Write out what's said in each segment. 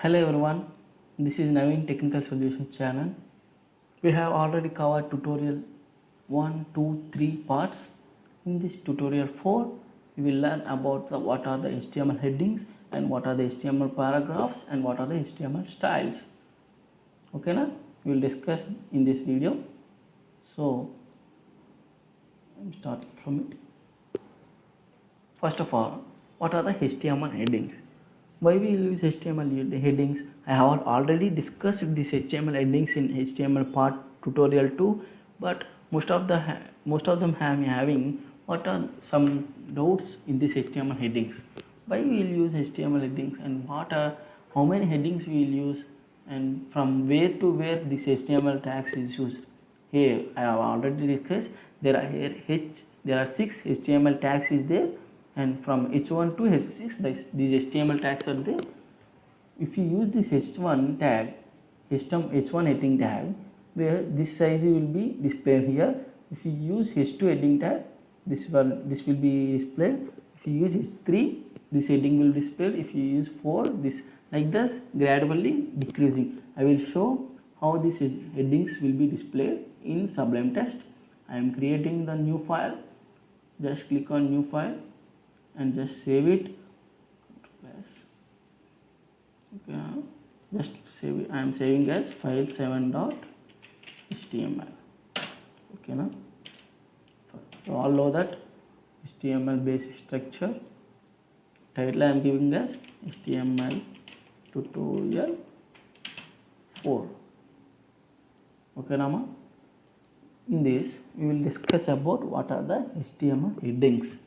Hello everyone, this is NAVEEN Technical Solutions channel. We have already covered tutorial 1, 2, 3 parts. In this tutorial 4, we will learn about what are the HTML headings and what are the HTML paragraphs and what are the HTML styles. Okay, na? We will discuss in this video. So, I am starting from it. First of all, what are the HTML headings? Why we use HTML headings? I have already discussed these HTML headings in HTML part tutorial 2, but most of them have having what are some doubts in these HTML headings. Why we will use HTML headings and how many headings we will use and from where to where this HTML tags is used. Here I have already discussed there are 6 HTML tags is there, and from H1 to H6 these HTML tags are there. If you use this H1 tag, H1 heading tag, where this size will be displayed here. If you use H2 heading tag, this will be displayed. If you use H3, this heading will be displayed. If you use 4, this like this gradually decreasing. I will show how these headings will be displayed in Sublime text. I am creating the new file. Just click on new file and just save it. Okay, just save it. I am saving as file7.html. Okay, now you all know that HTML basic structure. Title I am giving as HTML tutorial 4. Okay, Nama. In this we will discuss about what are the HTML headings.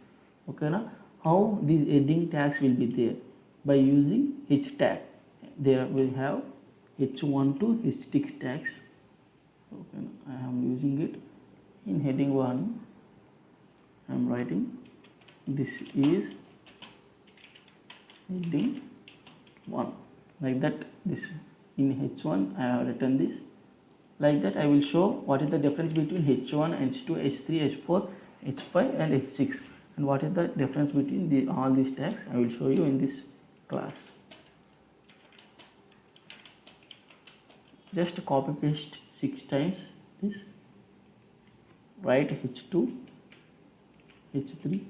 Okay, now how these heading tags will be there by using H tag. There we have H1 to H6 tags. Okay, I am using it in heading 1. I am writing this is heading 1 like that. This in H1 I have written this like that. I will show what is the difference between H1, H2, H3, H4, H5 and H6 and what is the difference between all these tags. I will show you in this class. Just copy paste 6 times this. Write H2, H3,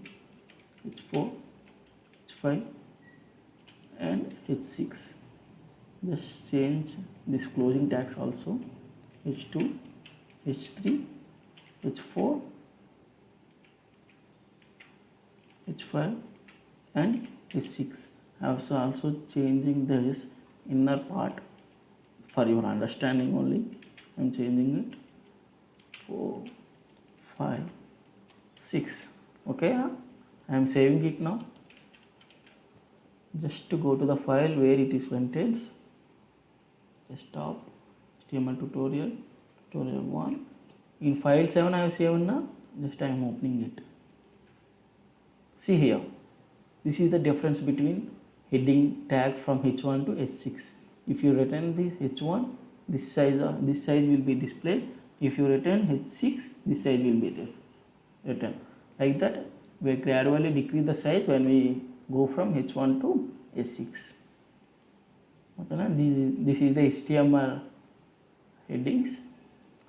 H4, H5 and H6. Just change this closing tags also. H2, H3, H4, H5 and H6. I am also changing this inner part for your understanding only. I am changing it 4, 5, 6. Okay, I am saving it now. Just to go to the file where it is contains. Desktop, HTML tutorial 1. In file 7 I have saved now. Just I am opening it. See here, this is the difference between heading tag from H1 to H6. If you return this H1, this size will be displayed. If you return H6, this size will be written. Like that, we gradually decrease the size when we go from H1 to H6. Okay, this is the HTML headings.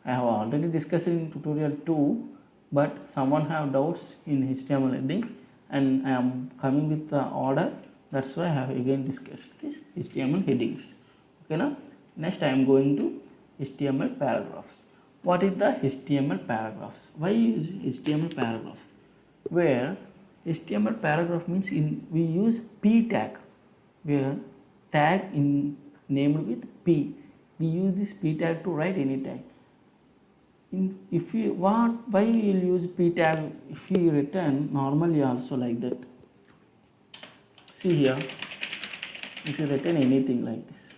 I have already discussed in tutorial 2, but someone have doubts in HTML headings and I am coming with the order. That's why I have again discussed this HTML headings. Okay, now next I am going to HTML paragraphs. What is the HTML paragraphs? Why use HTML paragraphs? Where HTML paragraph means we use P tag, where tag in named with P. We use this P tag to write any tag. Why we will use P tag? If we return normally also like that. See here, if you return anything like this,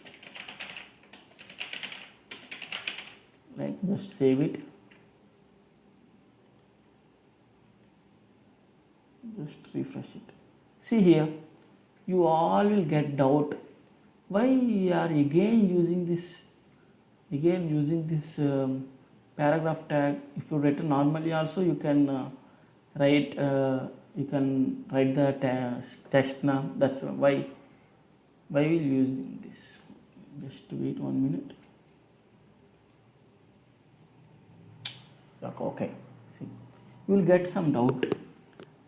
like just save it. Just refresh it. See here, you all will get doubt. Why we are again using this paragraph tag? If you written normally also you can write the text now. That's why we will using this. Just wait 1 minute. Okay, see, you will get some doubt.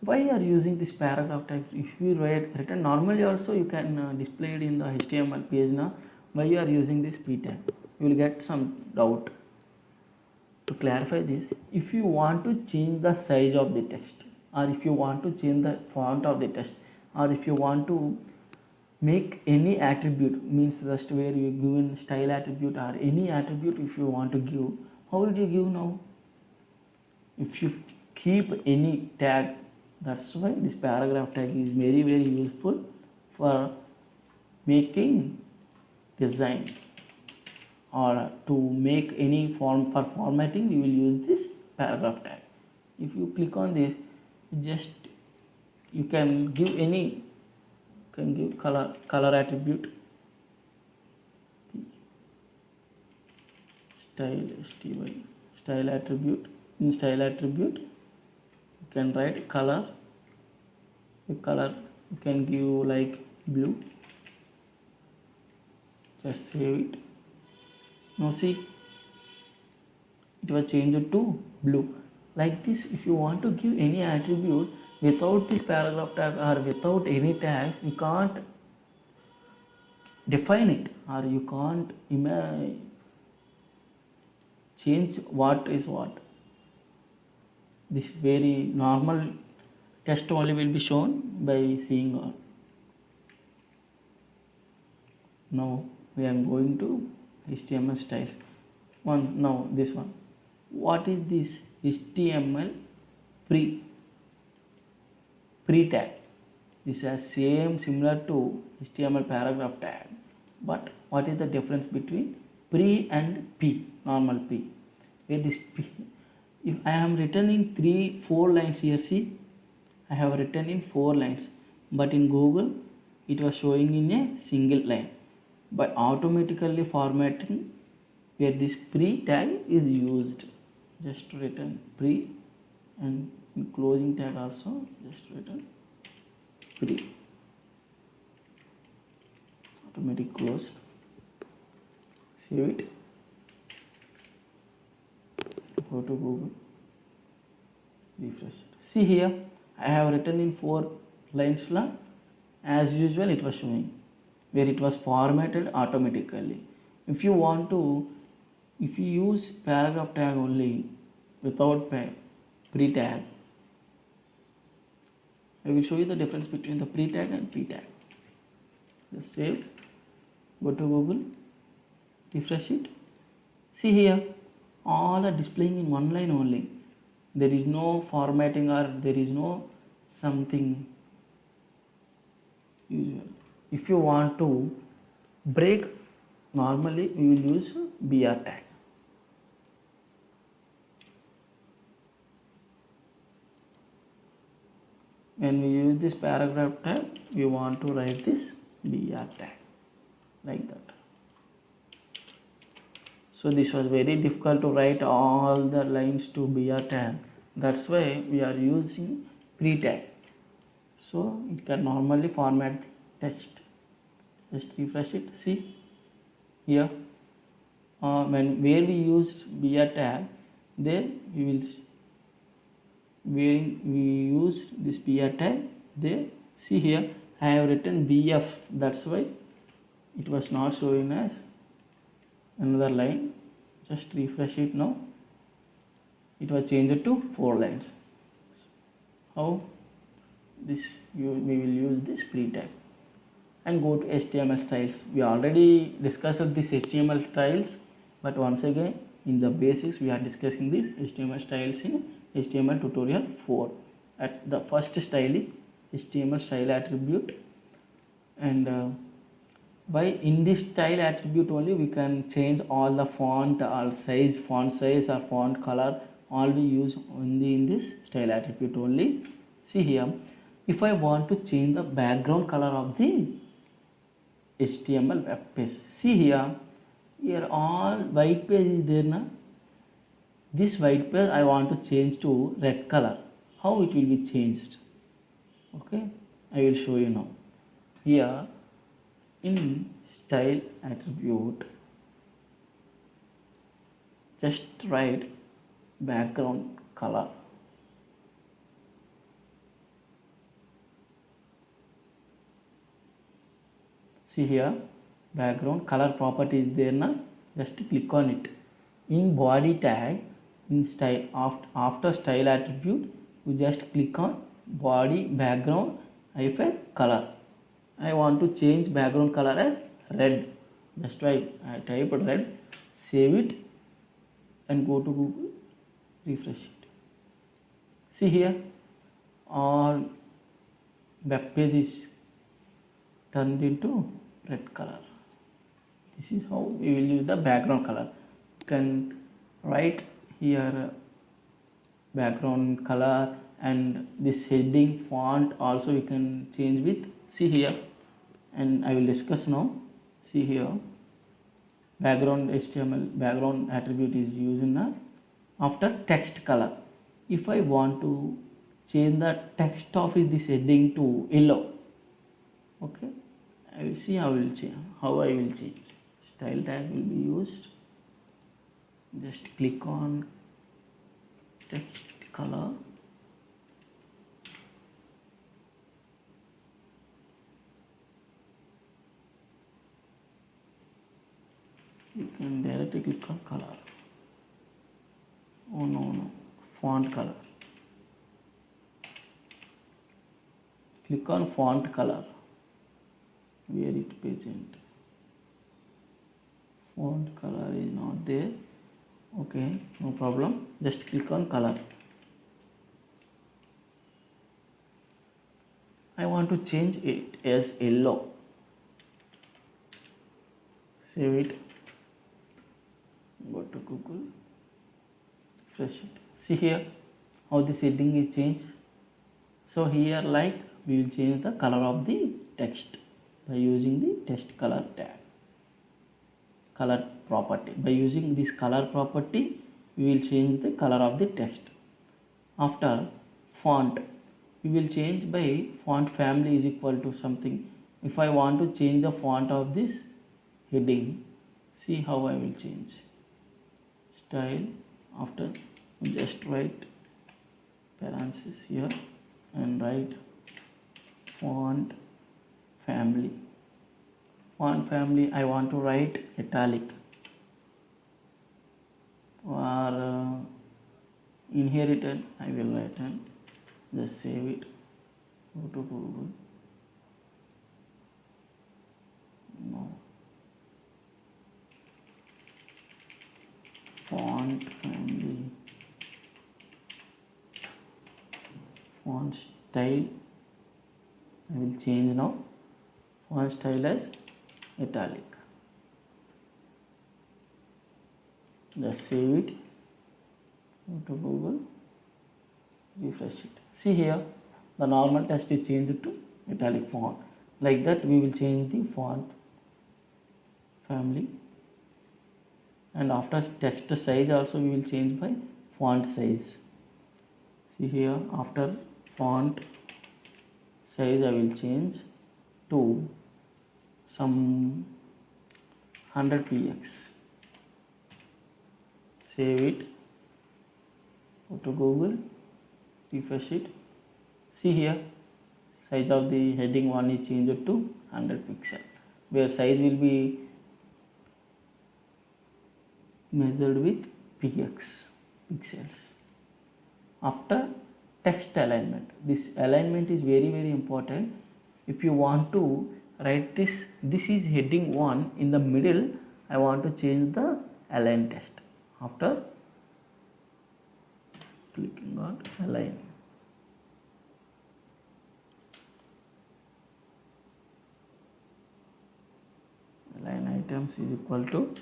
Why you are using this paragraph tag? If you written normally also, you can display it in the HTML page now. Why you are using this p tag? You will get some doubt. To clarify this, if you want to change the size of the text, or if you want to change the font of the text, or if you want to make any attribute, means just where you given style attribute or any attribute, if you want to give, how will you give now? If you keep any tag, that's why this paragraph tag is very useful for making design, or to make any form for formatting. You will use this paragraph tag. If you click on this, just you can give any, you can give color attribute, style attribute. In style attribute, you can write color. The color you can give like blue. Just save it. Now see, it was changed to blue. Like this, if you want to give any attribute without this paragraph tag or without any tags, you can't define it, or you can't change what is what. This very normal text only will be shown by seeing all. Now we are going to HTML styles. Now this one. What is this HTML pre tag? This is same similar to HTML paragraph tag, but what is the difference between pre and p, normal p? Where this p, if I am written in 3-4 lines here, see, I have written in 4 lines, but in Google it was showing in a single line. By automatically formatting, where this pre tag is used, just written pre, and in closing tag also just written pre, automatic closed. Save it, go to Google, refresh it. See here, I have written in 4 lines. As usual it was showing, where it was formatted automatically. If you want to, if you use paragraph tag only without pre tag, I will show you the difference between the pre tag and p tag. Just save, go to Google, refresh it. See here, all are displaying in 1 line only. There is no formatting, or there is no something usual. If you want to break, normally we will use BR tag. When we use this paragraph tag, we want to write this BR tag like that. So this was very difficult to write all the lines to BR tag. That's why we are using pre tag. So it can normally format the text. Just refresh it. See here, where we used BR tag, there we will, where we use this BR tag, there see here I have written BF, that's why it was not showing as another line. Just refresh it now, it was changed to 4 lines. How this we will use this pre tag. And go to HTML styles. We already discussed this HTML styles, but once again in the basics we are discussing this HTML styles in HTML tutorial 4. At the first style is HTML style attribute, and by in this style attribute only we can change all the font, all size, font size or font color, all we use only in this style attribute only. See here, if I want to change the background color of the HTML web page, see here all white page is there now. This white page I want to change to red color. How it will be changed? Okay, I will show you now. Here in style attribute, just write background color. See here, background color property is there now. Just click on it. In body tag, in style, after style attribute, you just click on body background hyphen color. I want to change background color as red. Just I type red, save it, and go to Google, refresh it. See here, our web page is turned into red color. This is how we will use the background color. You can write here background color, and this heading font also we can change with. See here, and I will discuss now. See here, background HTML background attribute is used in after text color. If I want to change the text of this heading to yellow, okay, I will see how I will change. Style tag will be used. Just click on text color. You can directly click on color. Oh no, font color. Click on font color where it present. Font color is not there. Okay, no problem. Just click on color. I want to change it as yellow. Save it. Go to Google. Refresh it. See here how the setting is changed. So here, like, we will change the color of the text by using the text color tag. Color property. By using this color property, we will change the color of the text. After font, we will change by font family is equal to something. If I want to change the font of this heading, see how I will change. Style, after just write parenthesis here and write font family. Font family, I want to write italic. For inherited, I will write and just save it. Go to Google. No. Font family. Font style, I will change now. Font style as italic. Just save it. Go to Google. Refresh it. See here, the normal text is changed to italic font. Like that, we will change the font family. And after text size also, we will change by font size. See here, after font size, I will change to some 100 px. Save it. Go to Google. Refresh it. See here, size of the heading one is changed to 100 pixel, where size will be measured with px pixels. After text alignment, this alignment is very important. If you want to write this is heading 1 in the middle, I want to change the align text. After clicking on align, align items is equal to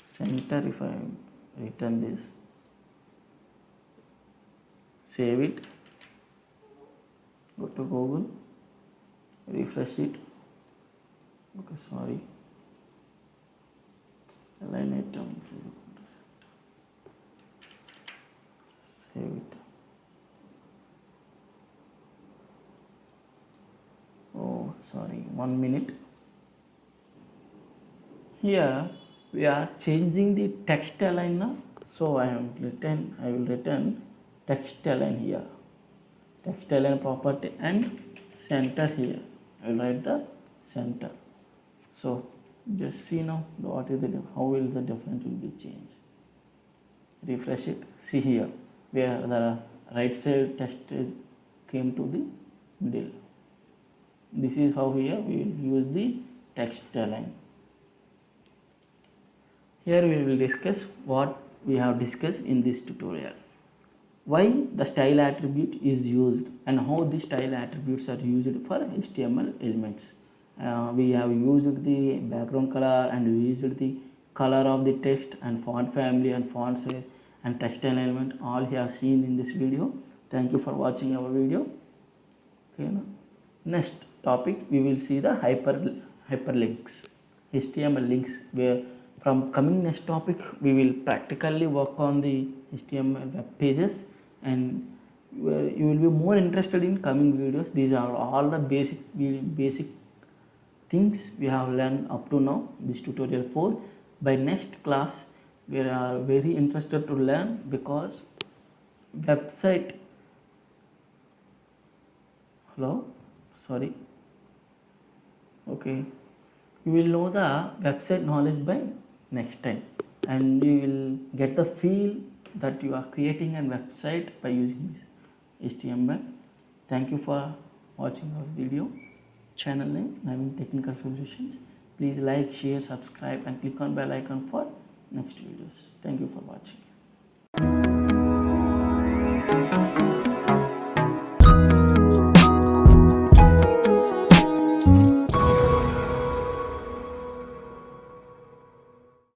center. If I return this, save it, go to Google, refresh it. Okay, sorry, align items is equal to center. Save it. Oh, sorry, 1 minute. Here we are changing the text align now. So I will return text align here. Text align property and center here. I will write the center. So just see now what is how will the difference will be changed. Refresh it. See here where the right side text came to the middle. This is how here we will use the text align. Here we will discuss what we have discussed in this tutorial. Why the style attribute is used and how the style attributes are used for HTML elements. We have used the background color and we used the color of the text and font family and font size and text element, all you have seen in this video. Thank you for watching our video. Okay, next topic we will see the hyperlinks, HTML links, where from coming next topic we will practically work on the HTML web pages, and you will be more interested in coming videos. These are all the basic things we have learned up to now, this tutorial 4. By next class we are very interested to learn, because website okay, you will know the website knowledge by next time, and you will get the feel that you are creating a website by using this HTML. Thank you for watching our video. Channel name NAVEEN Technical Solutions. Please like, share, subscribe and click on bell icon for next videos. Thank you for watching.